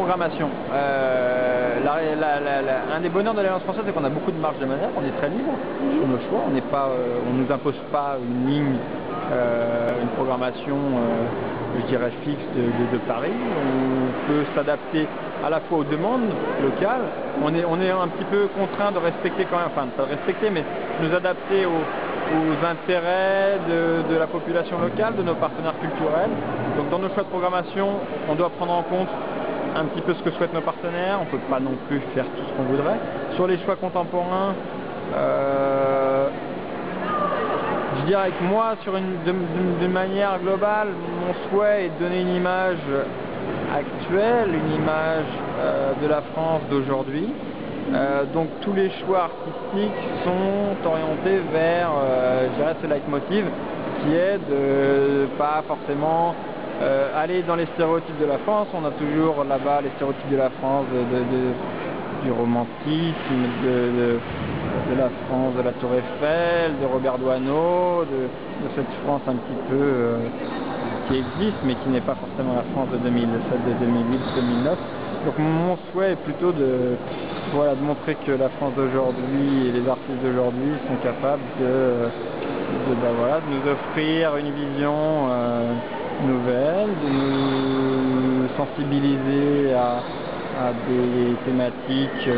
programmation. Un des bonheurs de l'Alliance française, c'est qu'on a beaucoup de marge de manœuvre, on est très libre sur nos choix, on nous impose pas une ligne, une programmation, je dirais fixe de Paris. On peut s'adapter à la fois aux demandes locales. On est un petit peu contraint de respecter quand même, enfin pas de respecter, mais nous adapter aux intérêts de la population locale, de nos partenaires culturels. Donc dans nos choix de programmation, on doit prendre en compte un petit peu ce que souhaitent nos partenaires. On ne peut pas non plus faire tout ce qu'on voudrait. Sur les choix contemporains, je dirais que moi, d'une manière globale, mon souhait est de donner une image actuelle, une image de la France d'aujourd'hui. Donc tous les choix artistiques sont orientés vers, je dirais, ce leitmotiv qui est de pas forcément aller dans les stéréotypes de la France. On a toujours là-bas les stéréotypes de la France, du romantisme, de la France de la Tour Eiffel, de Robert Doisneau, de cette France un petit peu qui existe mais qui n'est pas forcément la France de 2008-2009. Donc mon souhait est plutôt de montrer que la France d'aujourd'hui et les artistes d'aujourd'hui sont capables de nous offrir une vision nouvelle, de nous sensibiliser à des thématiques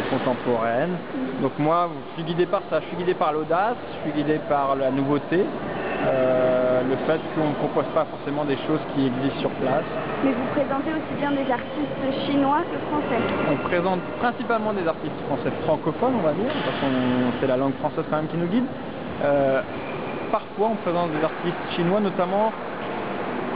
contemporaines. Donc moi, je suis guidé par ça, je suis guidé par l'audace, je suis guidé par la nouveauté, le fait qu'on ne propose pas forcément des choses qui existent sur place. Mais vous présentez aussi bien des artistes chinois que français? On présente principalement des artistes français francophones, on va dire, parce que c'est la langue française quand même qui nous guide. Parfois on présente des artistes chinois, notamment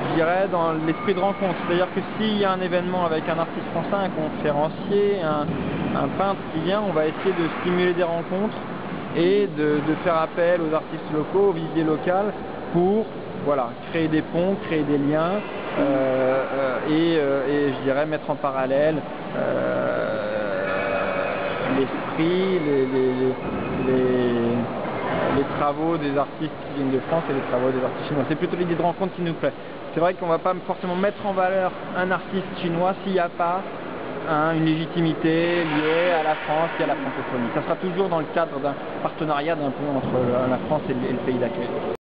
je dirais dans l'esprit de rencontre, c'est-à-dire que s'il y a un événement avec un artiste français, un conférencier, un peintre qui vient, on va essayer de stimuler des rencontres et de faire appel aux artistes locaux, aux viviers locales pour créer des ponts, créer des liens et je dirais mettre en parallèle l'esprit, les travaux des artistes qui viennent de France et les travaux des artistes chinois. C'est plutôt l'idée de rencontre qui nous plaît. C'est vrai qu'on ne va pas forcément mettre en valeur un artiste chinois s'il n'y a pas une légitimité liée à la France et à la francophonie. Ça sera toujours dans le cadre d'un partenariat d'un peu entre la France et le pays d'accueil.